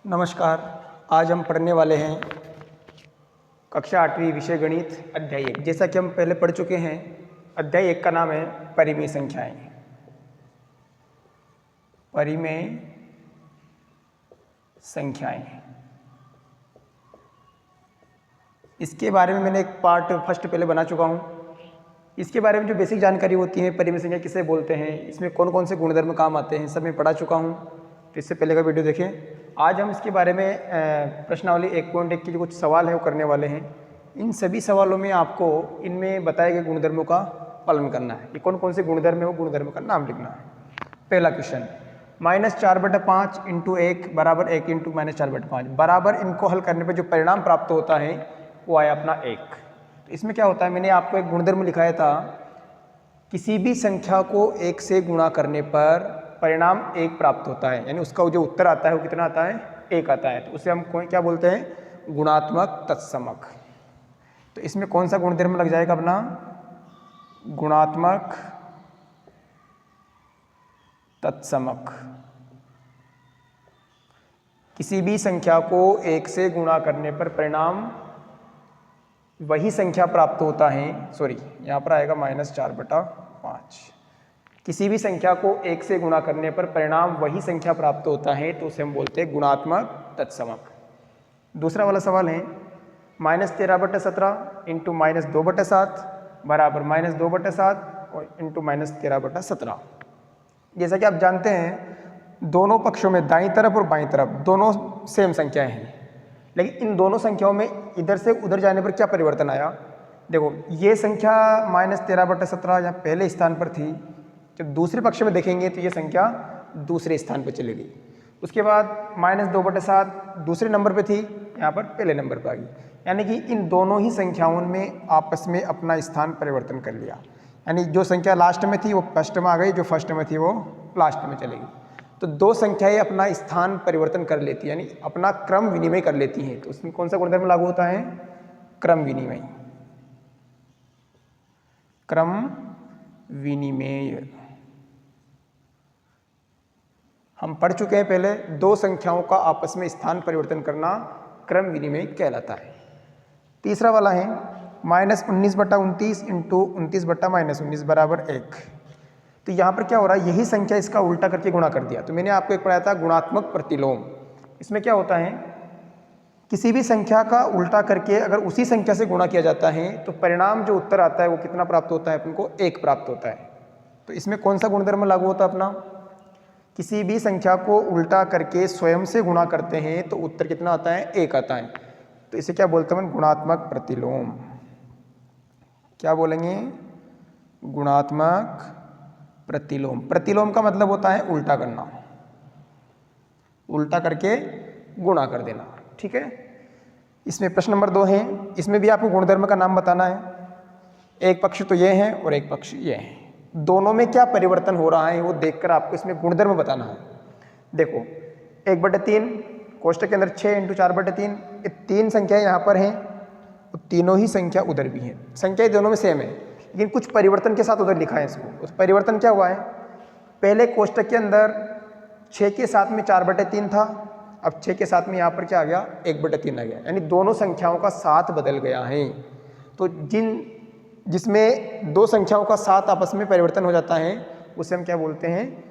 नमस्कार। आज हम पढ़ने वाले हैं कक्षा 8वीं विषय गणित अध्याय 1। जैसा कि हम पहले पढ़ चुके हैं, अध्याय 1 का नाम है परिमेय संख्याएं। परिमेय संख्याएं, इसके बारे में मैंने एक पार्ट फर्स्ट पहले बना चुका हूँ। इसके बारे में जो बेसिक जानकारी होती है, परिमेय संख्या किसे बोलते हैं, इसमें कौन कौन से गुणधर्म काम आते हैं, सब मैं पढ़ा चुका हूँ। तो इससे पहले का वीडियो देखें। आज हम इसके बारे में प्रश्नावली 1.1 के जो कुछ सवाल है वो करने वाले हैं। इन सभी सवालों में आपको इनमें बताए गए गुणधर्मों का पालन करना है। ये कौन कौन से गुणधर्म है वो गुणधर्म का नाम लिखना है। पहला क्वेश्चन, -4/5 × 1 बराबर 1 × -4/5 बराबर, इनको हल करने पर जो परिणाम प्राप्त होता है वो आया अपना 1। तो इसमें क्या होता है, मैंने आपको एक गुणधर्म लिखाया था, किसी भी संख्या को 1 से गुणा करने पर परिणाम 1 प्राप्त होता है, यानी उसका जो उत्तर आता है वो कितना आता है, 1 आता है। तो उसे हम क्या बोलते हैं, गुणात्मक तत्समक। तो इसमें कौन सा गुणधर्म लग जाएगा अपना, गुणात्मक तत्समक। किसी भी संख्या को 1 से गुणा करने पर परिणाम वही संख्या प्राप्त होता है, सॉरी यहाँ पर आएगा -4/5। किसी भी संख्या को 1 से गुणा करने पर परिणाम वही संख्या प्राप्त होता है, तो उसे हम बोलते हैं गुणात्मक तत्समक। दूसरा वाला सवाल है, -13/17 × -2/7 बराबर -2/7 × -13/17। जैसा कि आप जानते हैं, दोनों पक्षों में दाईं तरफ और बाईं तरफ दोनों सेम संख्याएं हैं, लेकिन इन दोनों संख्याओं में इधर से उधर जाने पर क्या परिवर्तन आया। देखो, ये संख्या -13/17 यहाँ पहले स्थान पर थी, जब दूसरे पक्ष में देखेंगे तो ये संख्या दूसरे स्थान पर चली गई। उसके बाद -2/7 दूसरे नंबर पे थी, यहाँ पर पहले नंबर पर आ गई। यानी कि इन दोनों ही संख्याओं में आपस में अपना स्थान परिवर्तन कर लिया। यानी जो संख्या लास्ट में थी वो फर्स्ट में आ गई, जो फर्स्ट में थी वो लास्ट में चली गई। तो दो संख्याएं अपना स्थान परिवर्तन कर लेती हैं, यानी अपना क्रम विनिमय कर लेती हैं। तो उसमें कौन सा गुणधर्म लागू होता है, क्रम विनिमय। क्रम विनिमय हम पढ़ चुके हैं पहले, दो संख्याओं का आपस में स्थान परिवर्तन करना क्रम विनिमय कहलाता है। तीसरा वाला है, -19/29 × 29/-19 बराबर 1। तो यहाँ पर क्या हो रहा है, यही संख्या इसका उल्टा करके गुणा कर दिया। तो मैंने आपको एक पढ़ाया था गुणात्मक प्रतिलोम। इसमें क्या होता है, किसी भी संख्या का उल्टा करके अगर उसी संख्या से गुणा किया जाता है तो परिणाम जो उत्तर आता है वो कितना प्राप्त होता है, अपन को 1 प्राप्त होता है। तो इसमें कौन सा गुणधर्म लागू होता है अपना, किसी भी संख्या को उल्टा करके स्वयं से गुणा करते हैं तो उत्तर कितना आता है, 1 आता है। तो इसे क्या बोलते हैं, गुणात्मक प्रतिलोम। क्या बोलेंगे, गुणात्मक प्रतिलोम। प्रतिलोम का मतलब होता है उल्टा करना, उल्टा करके गुणा कर देना। ठीक है। इसमें प्रश्न नंबर 2 है, इसमें भी आपको गुणधर्म का नाम बताना है। एक पक्ष तो ये है और एक पक्ष ये है, दोनों में क्या परिवर्तन हो रहा है वो देखकर आपको इसमें गुणधर्म बताना है। देखो, 1/3 कोष्टक के अंदर 6 × 4/3, ये 3 संख्याएं यहाँ पर हैं, तीनों ही संख्या उधर भी हैं। संख्याएं दोनों में सेम है, लेकिन कुछ परिवर्तन के साथ उधर लिखा है इसको। उस परिवर्तन क्या हुआ है, पहले कोष्टक के अंदर 6 के साथ में 4/3 था, अब 6 के साथ में यहाँ पर क्या आ गया, 1/3 आ गया। यानी दोनों संख्याओं का साथ बदल गया है। तो जिसमें दो संख्याओं का साथ आपस में परिवर्तन हो जाता है उसे हम क्या बोलते हैं,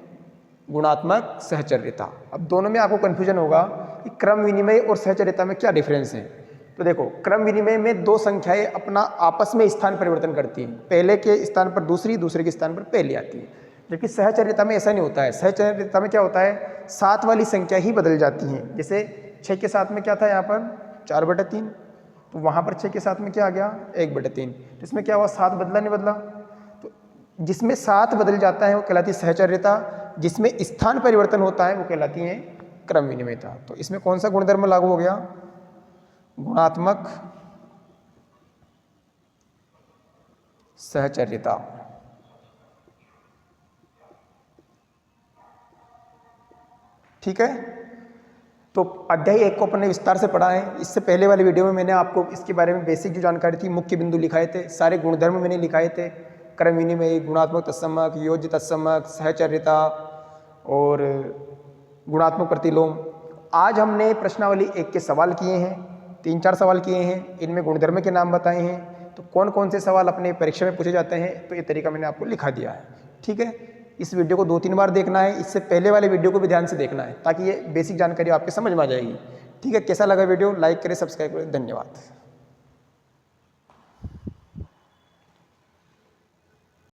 गुणात्मक सहचर्यता। अब दोनों में आपको कन्फ्यूजन होगा कि क्रम विनिमय और सहचर्यता में क्या डिफरेंस है। तो देखो, क्रम विनिमय में दो संख्याएं अपना आपस में स्थान परिवर्तन करती हैं, पहले के स्थान पर दूसरी, दूसरे के स्थान पर पहली आती है। जबकि सहचर्यता में ऐसा नहीं होता है। सहचर्यता में क्या होता है, साथ वाली संख्या ही बदल जाती हैं। जैसे 6 के साथ में क्या था, यहाँ पर 4/3, तो वहाँ पर 6 के साथ में क्या आ गया, 1/3। तो इसमें क्या हुआ, 7 बदला नहीं बदला। तो जिसमें 7 बदल जाता है वो कहलाती है सहचर्यता, जिसमें स्थान परिवर्तन होता है वो कहलाती है क्रम विनिमयता। तो इसमें कौन सा गुणधर्म लागू हो गया, गुणात्मक सहचर्यता। ठीक है। तो अध्याय 1 को अपन ने विस्तार से पढ़ा है। इससे पहले वाली वीडियो में मैंने आपको इसके बारे में बेसिक जो जानकारी थी, मुख्य बिंदु लिखाए थे, सारे गुणधर्म मैंने लिखाए थे, क्रम विनिमय, गुणात्मक तत्समक, योज्य तत्समक, सहचर्यता और गुणात्मक प्रतिलोम। आज हमने प्रश्नावली 1 के सवाल किए हैं, 3-4 सवाल किए हैं, इनमें गुणधर्म के नाम बताए हैं। तो कौन कौन से सवाल अपने परीक्षा में पूछे जाते हैं, तो ये तरीका मैंने आपको लिखा दिया है। ठीक है, इस वीडियो को 2-3 बार देखना है, इससे पहले वाले वीडियो को भी ध्यान से देखना है, ताकि ये बेसिक जानकारी आपके समझ में आ जाएगी। ठीक है, कैसा लगा वीडियो, लाइक करें, सब्सक्राइब करें, धन्यवाद।